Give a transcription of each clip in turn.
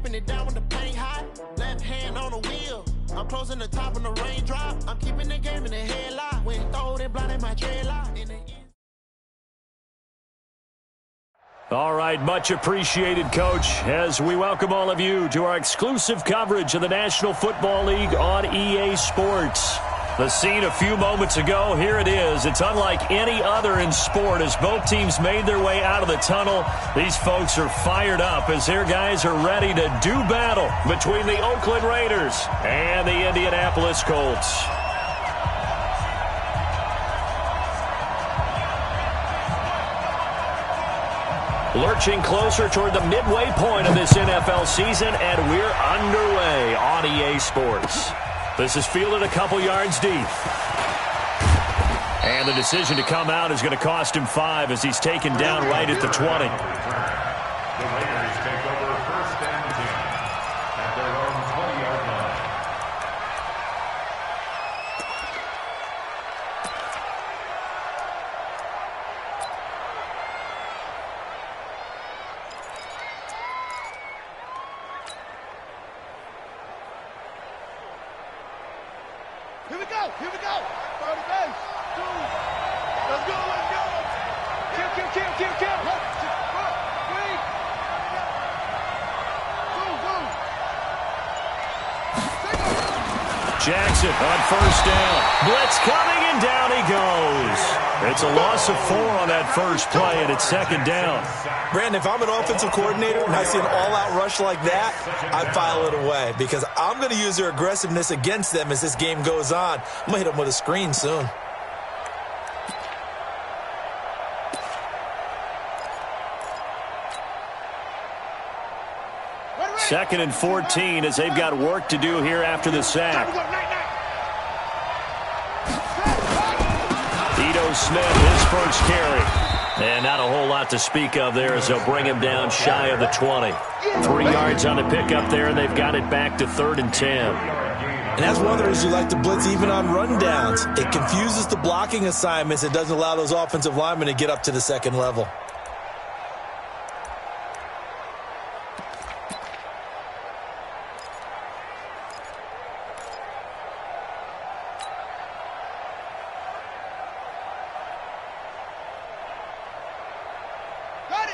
dropping it down when the paint hot. Left hand on the wheel. I'm closing the top on the raindrop. I'm keeping the game in the headlock. When throwed and blinded my dreadlock. All right, much appreciated, Coach, as we welcome all of you to our exclusive coverage of the National Football League on EA Sports. The scene a few moments ago, here it is. It's unlike any other in sport as both teams made their way out of the tunnel. These folks are fired up as their guys are ready to do battle between the Oakland Raiders and the Indianapolis Colts. Lurching closer toward the midway point of this NFL season, and we're underway on EA Sports. This is fielded a couple yards deep. And the decision to come out is going to cost him 5 as he's taken down right at the 20. The Raiders take over 1st and 10 at their own 20-yard line. Here we go, here we go. 30 base. 2. Let's go, let's go. Kill, kill, kill, kill, kill. 3. 2, 2. Jackson on 1st down. Blitz coming, and down he goes. It's a loss of 4 on that first play, and it's 2nd down. Brandon, if I'm an offensive coordinator and I see an all-out rush like that, I file it away because I'm going to use their aggressiveness against them as this game goes on. I'm going to hit them with a screen soon. Second and 14 as they've got work to do here after the sack. Ito Smith, his first carry. And not a whole lot to speak of there as they'll bring him down shy of the 20. 3 yards on the pickup there, and they've got it back to 3rd and 10. And that's one of the reasons you like to blitz even on rundowns. It confuses the blocking assignments. It doesn't allow those offensive linemen to get up to the second level.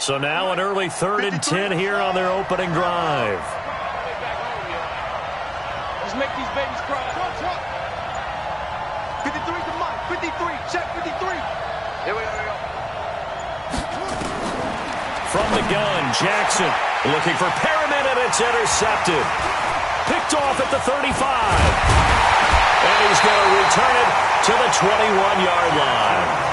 So now an early 3rd and 10 here on their opening drive. Let's make these babies cry. 53 to Mike. 53. Check 53. Here we go. From the gun, Jackson looking for Perriman, and it's intercepted. Picked off at the 35. And he's going to return it to the 21-yard line.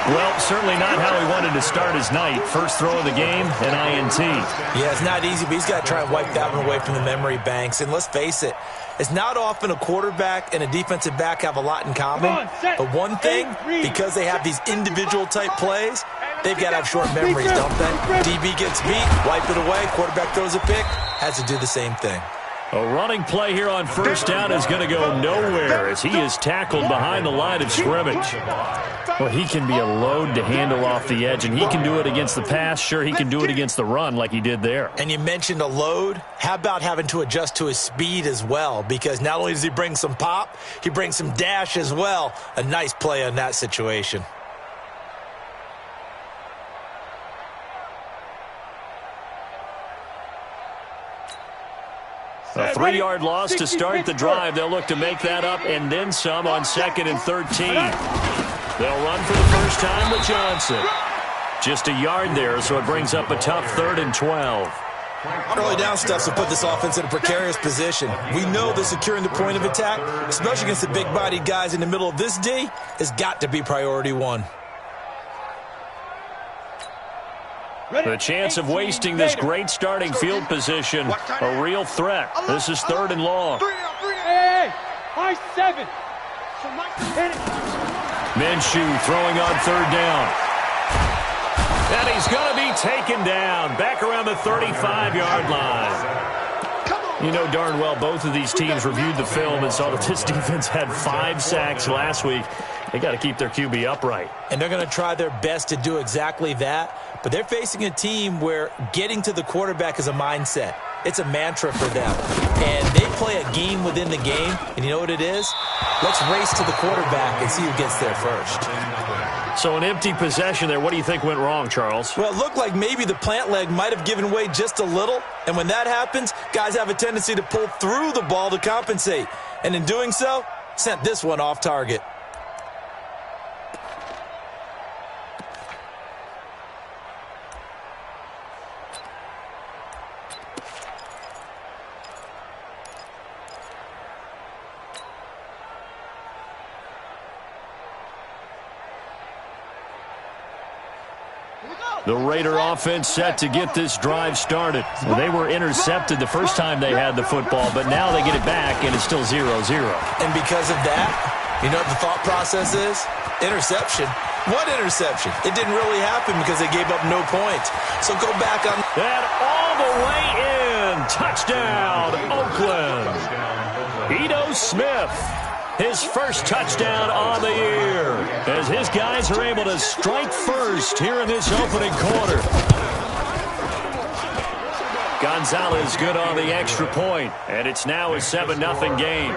Well, certainly not how he wanted to start his night. First throw of the game, an INT. Yeah, it's not easy, but he's got to try and wipe that one away from the memory banks. And let's face it, it's not often a quarterback and a defensive back have a lot in common. But one thing, because they have these individual type plays, they've got to have short memories, don't they? DB gets beat, wipe it away, quarterback throws a pick, has to do the same thing. A running play here on 1st down is going to go nowhere as he is tackled behind the line of scrimmage. Well, he can be a load to handle off the edge, and he can do it against the pass. Sure, he can do it against the run like he did there. And you mentioned a load. How about having to adjust to his speed as well? Because not only does he bring some pop, he brings some dash as well. A nice play on that situation. A 3-yard loss to start the drive. They'll look to make that up and then some on 2nd and 13. They'll run for the first time with Johnson. Just a yard there, so it brings up a tough 3rd and 12. Early down stuff will put this offense in a precarious position. We know that securing the point of attack, especially against the big-bodied guys in the middle of this D, has got to be priority 1. The chance of wasting this great starting field position, a real threat. This is 3rd and long. Hey, high 7. Minshew throwing on 3rd down. And he's going to be taken down back around the 35-yard line. You know darn well both of these teams reviewed the film and saw that this defense had 5 sacks last week. They got to keep their QB upright. And they're going to try their best to do exactly that. But they're facing a team where getting to the quarterback is a mindset. It's a mantra for them. And they play a game within the game, and you know what it is? Let's race to the quarterback and see who gets there first. So an empty possession there. What do you think went wrong, Charles? Well, it looked like maybe the plant leg might have given way just a little. And when that happens, guys have a tendency to pull through the ball to compensate. And in doing so, sent this one off target. The Raider offense set to get this drive started. Well, they were intercepted the first time they had the football, but now they get it back, and it's still 0-0. And because of that, you know what the thought process is? Interception. What interception? It didn't really happen because they gave up no points. So go back on. And all the way in. Touchdown, Oakland. Ito Smith. His first touchdown on the year as his guys are able to strike first here in this opening quarter. Gonzalez good on the extra point, and it's now a 7-0 game.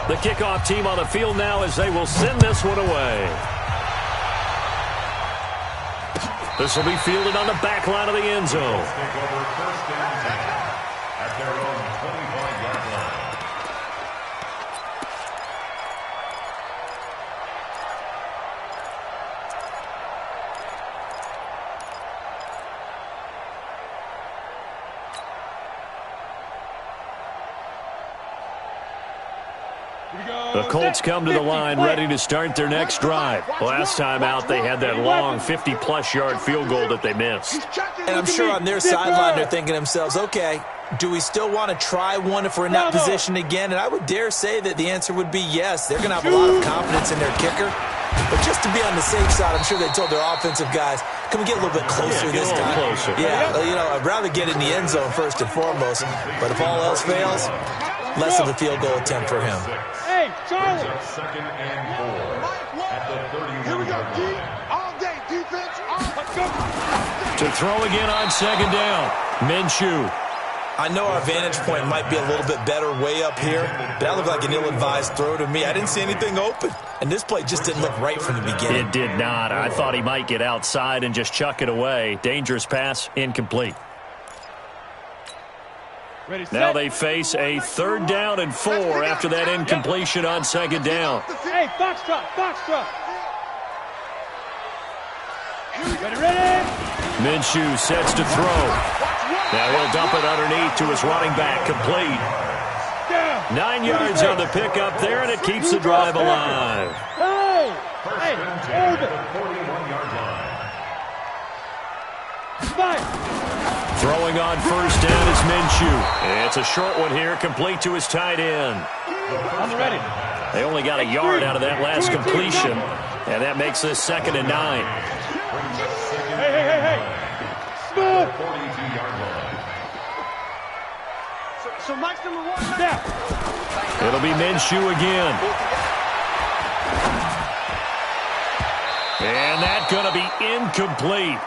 The kickoff team on the field now as they will send this one away. This will be fielded on the back line of the end zone. At their own 25-yard line. The Colts come to the line ready to start their next drive. Last time out, they had that long 50-plus yard field goal that they missed. And I'm sure on their sideline they're thinking to themselves, okay, do we still want to try one if we're in that position again? And I would dare say that the answer would be yes. They're going to have a lot of confidence in their kicker. But just to be on the safe side, I'm sure they told their offensive guys, can we get a little bit closer this time? Closer. Yeah, you know, I'd rather get in the end zone first and foremost. But if all else fails, less of a field goal attempt for him. Hey, Charlie. Second and 4 at the 31-yard Here we go, D. line. All day defense. Let's go. To throw again on second down, Minshew. I know our vantage point might be a little bit better way up here, but that looked like an ill-advised throw to me. I didn't see anything open, and this play just didn't look right from the beginning. It did not. I thought he might get outside and just chuck it away. Dangerous pass, incomplete. Ready, set. Now they face a 3rd down and 4 after that incompletion on second down. Hey, foxtrot, foxtrot. Ready. Minshew sets to throw. Now he'll dump it underneath to his running back, complete. 9 yards on the pickup there, and it keeps the drive alive. Hey, First and 10 hold at it. the 41-yard line. Fight. Throwing on first down is Minshew. It's a short one here, complete to his tight end. I'm ready. They only got a yard out of that last completion, and that makes this 2nd and 9. Hey. Smooth. 42-yard line. So Mike's number 1. Now. It'll be Minshew again. And that's going to be incomplete.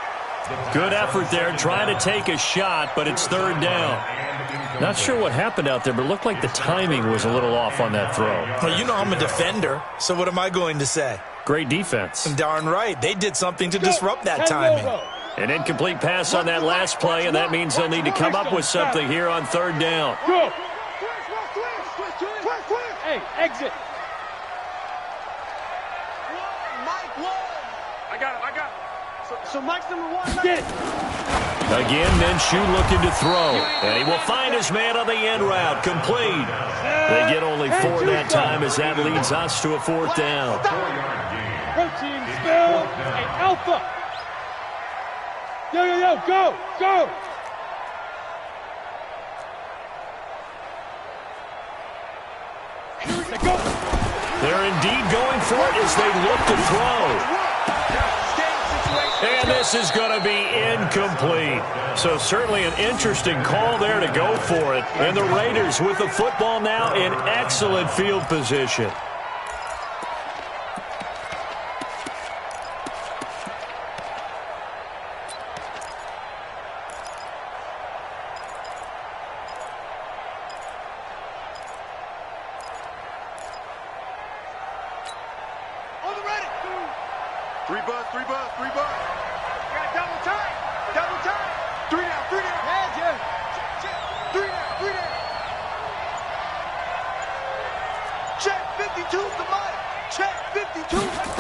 Good effort there, trying to take a shot, but it's 3rd down. Not sure what happened out there, but it looked like the timing was a little off on that throw. Well, you know I'm a defender, so what am I going to say? Great defense. Darn right. They did something to disrupt that timing. An incomplete pass on that last play, and that means they'll need to come up with something here on 3rd down. Go. Hey, exit. I got it. So Mike's number 1. Get it. Again, Minshew looking to throw, and he will find his man on the end route, complete. They get only 4 that time as that leads us to a 4th down. Protein, spell, hey, alpha. Yo, go. Go. They're indeed going for it as they look to throw. And this is going to be incomplete. So certainly an interesting call there to go for it. And the Raiders with the football now in excellent field position. Three buzz. You got double time. Three down. Heads, yeah. Three down. Check 52's the mic. Check 52. Let's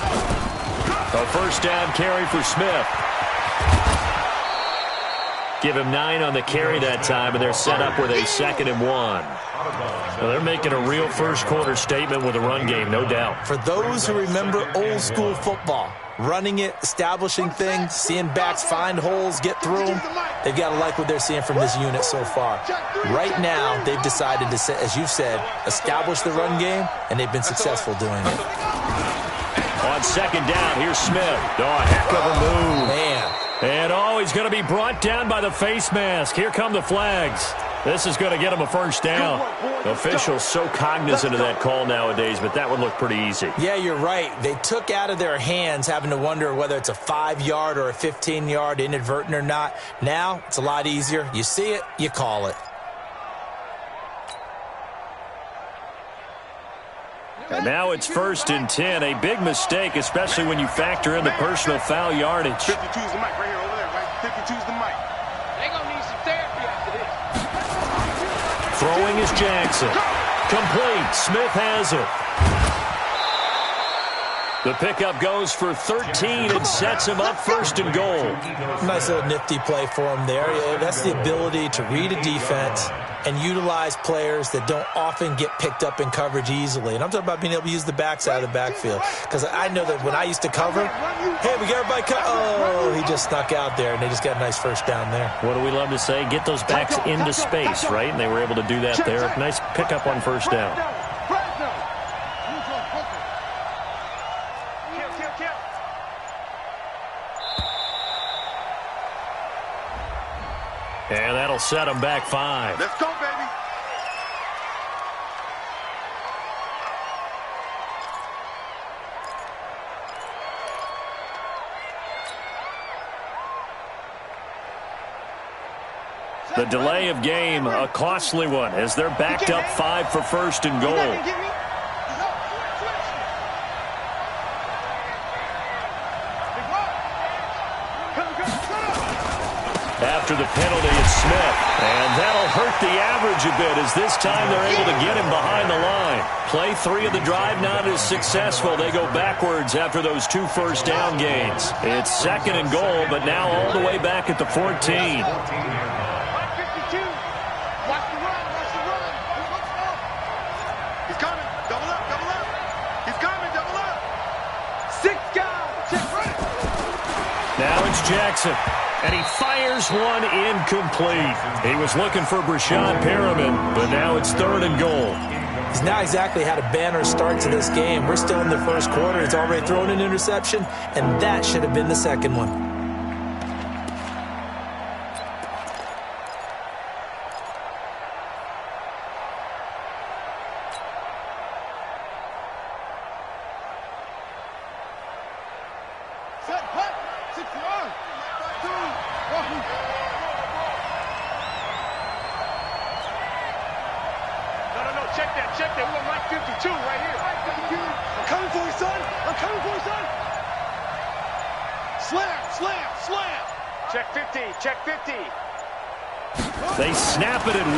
go. A first down carry for Smith. Give him 9 on the carry that time, and they're set up with a 2nd and 1. Well, they're making a real first-quarter statement with a run game, no doubt. For those who remember old-school football, running it, establishing things, seeing backs find holes, get through them, they've got to like what they're seeing from this unit so far. Right now, they've decided to, as you've said, establish the run game, and they've been successful doing it. On 2nd down, here's Smith. Oh, a heck of a move. Man. And, he's going to be brought down by the face mask. Here come the flags. This is going to get him a first down. Officials so cognizant of that call nowadays, but that would look pretty easy. Yeah, you're right. They took out of their hands having to wonder whether it's a 5-yard or a 15-yard, inadvertent or not. Now, it's a lot easier. You see it, you call it. And now it's 1st and 10. A big mistake, especially when you factor in the personal foul yardage. 52's the mic right here, over there, right? 52's the mic. They gonna need some therapy after this. Throwing is Jackson. Complete. Smith has it. The pickup goes for 13 and sets him up 1st and goal. Nice little nifty play for him there. Yeah, that's the ability to read a defense and utilize players that don't often get picked up in coverage easily. And I'm talking about being able to use the backside of the backfield. Because I know that when I used to cover, hey, we got everybody oh, he just snuck out there, and they just got a nice first down there. What do we love to say? Get those backs into space, right? And they were able to do that there. Nice pickup on 1st down. And that'll set them back 5. Let's go, baby. The delay of game, a costly one, as they're backed up 5 for 1st and goal. After the penalty, it's Smith. And that'll hurt the average a bit, as this time they're able to get him behind the line. Play 3 of the drive not as successful. They go backwards after those 2 first down gains. It's 2nd and goal, but now all the way back at the 14. 52. Watch the run. He's coming. Double up. He's coming. Double up. 6 guys. Check right. Now it's Jackson. And he fires one incomplete. He was looking for Brashad Perriman, but now it's 3rd and goal. He's not exactly had a banner start to this game. We're still in the 1st quarter. He's already thrown an interception, and that should have been the 2nd one. Check that. We're on Mike 52 right here. I'm coming for you, son. Slam. Check 50. They snap it at 1.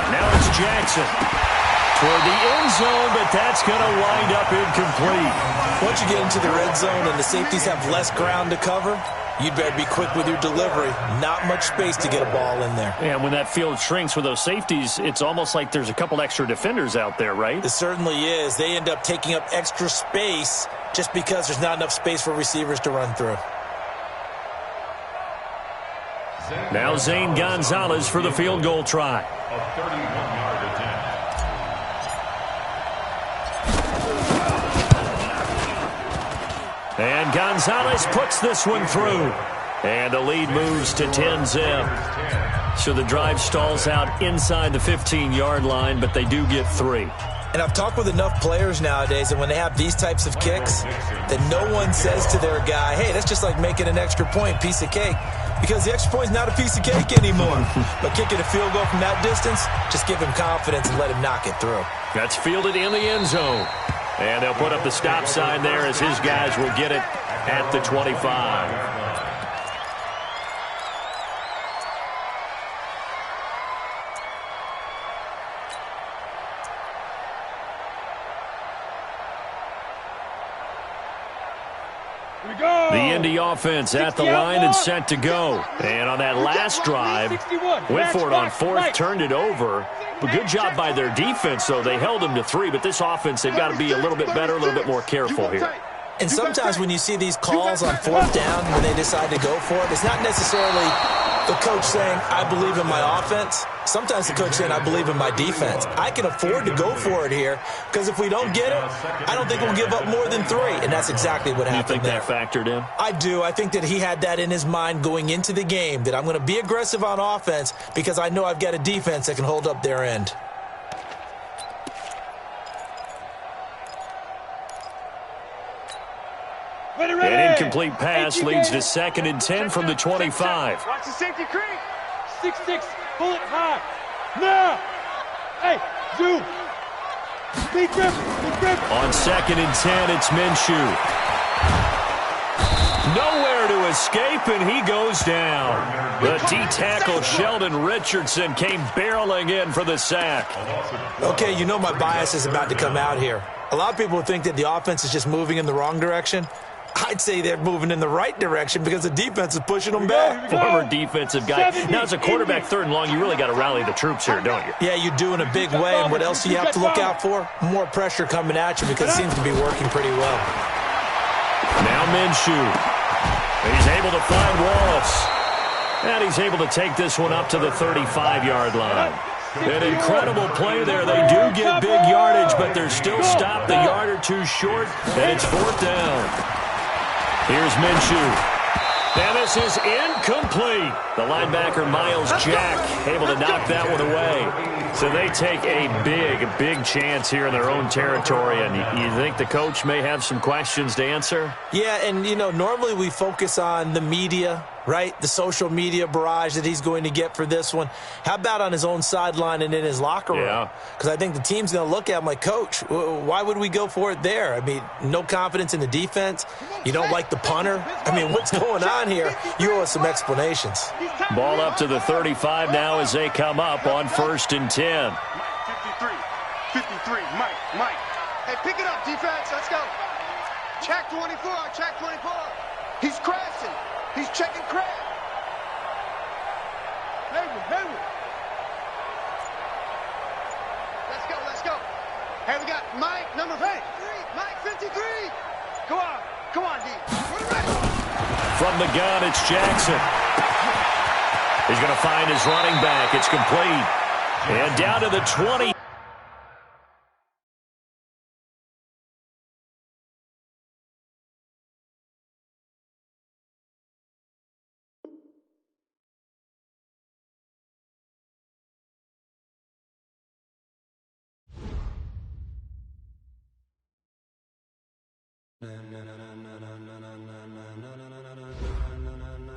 Now it's Jackson. Toward the end zone, but that's going to wind up incomplete. Once you get into the red zone and the safeties have less ground to cover, you'd better be quick with your delivery. Not much space to get a ball in there. And when that field shrinks with those safeties, it's almost like there's a couple extra defenders out there, right? It certainly is. They end up taking up extra space just because there's not enough space for receivers to run through. Now Zane Gonzalez for the field goal try. A 31-yard attempt. And Gonzalez puts this one through. And the lead moves to 10-zip. So the drive stalls out inside the 15-yard line, but they do get 3. And I've talked with enough players nowadays that when they have these types of kicks, that no one says to their guy, hey, that's just like making an extra point, piece of cake. Because the extra point is not a piece of cake anymore. But kicking a field goal from that distance, just give him confidence and let him knock it through. That's fielded in the end zone. And they'll put up the stop sign there as his guys will get it at the 25. The Indy offense at the line and set to go. And on that last drive, went for it on fourth, turned it over. But good job by their defense, though. They held them to 3, but this offense, they've got to be a little bit better, a little bit more careful here. And sometimes when you see these calls on fourth down when they decide to go for it, it's not necessarily the coach saying, I believe in my offense. Sometimes the coach saying, I believe in my defense. I can afford to go for it here because if we don't get it, I don't think we'll give up more than 3. And that's exactly what happened there. You think that factored in? I do. I think that he had that in his mind going into the game, that I'm going to be aggressive on offense because I know I've got a defense that can hold up their end. An incomplete pass leads to 2nd and 10 from the 25. Watch the safety creep. 6-6, pull it high. Now. Hey, zoom. Big grip, big grip. On 2nd and 10, it's Minshew. Nowhere to escape, and he goes down. The D-tackle Sheldon Richardson came barreling in for the sack. Okay, you know my bias is about to come out here. A lot of people think that the offense is just moving in the wrong direction. I'd say they're moving in the right direction because the defense is pushing them back. Former defensive guy. Now, as a quarterback, 3rd and long, you really got to rally the troops here, don't you? Yeah, you do in a big way. And what else do you have to look out for? More pressure coming at you because it seems to be working pretty well. Now Minshew. He's able to find Wallace. And he's able to take this one up to the 35-yard line. An incredible play there. They do get big yardage, but they're still stopped a yard or 2 short, and it's 4th down. Here's Minshew. And this is incomplete. The linebacker, Miles Jack, able to knock that one away. So they take a big chance here in their own territory. And you think the coach may have some questions to answer? Yeah, and, you know, normally we focus on the media, right? The social media barrage that he's going to get for this one. How about on his own sideline and in his locker room? Yeah. Because I think the team's going to look at him like, Coach, why would we go for it there? I mean, no confidence in the defense. You don't like the punter. I mean, what's going on here? You owe us some explanations. Ball up to the 35 now as they come up on 1st and 10. 53, Mike. Hey, pick it up, defense. Let's go. Check 24, check 24. He's crashing. He's checking crab. Hayward. Let's go. Hey, we got Mike, number 53. Mike, 53. Come on, D. We're ready. From the gun, it's Jackson. He's going to find his running back. It's complete. And down to the 20.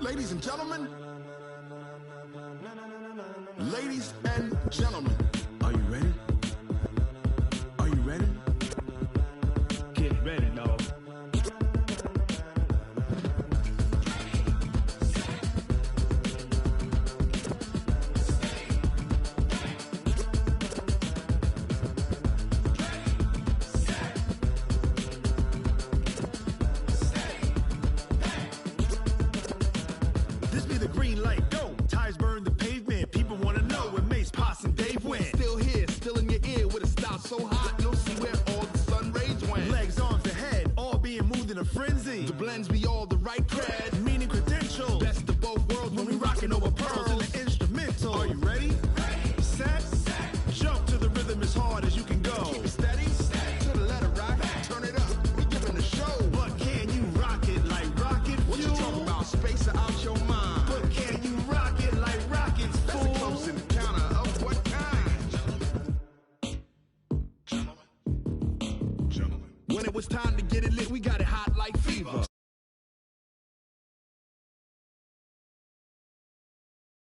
Ladies and gentlemen, are you ready? Are you ready? Get ready, dog. This be the green light, go. Tires burn the pavement. People want to know where Mace, Poss, and Dave went. Still here, still in your ear with a style so hot, you'll see where all the sun rays went. Legs, arms, and head, all being moved in a frenzy. The blends be all the right cred, meaning credentials. Best of both worlds when we rockin' over pearls in the instrumental. Are you ready? Set. Jump to the rhythm as hard as you can go. Keep it steady. To the letter rock. Turn it up. We giving a show. But can you rock it like rocket fuel? What you talking about? Space out your mind. But can you rock it like rockets, fool? That's a close encounter of what kind? Gentlemen. When it was time to get it lit, we got it hot like fever.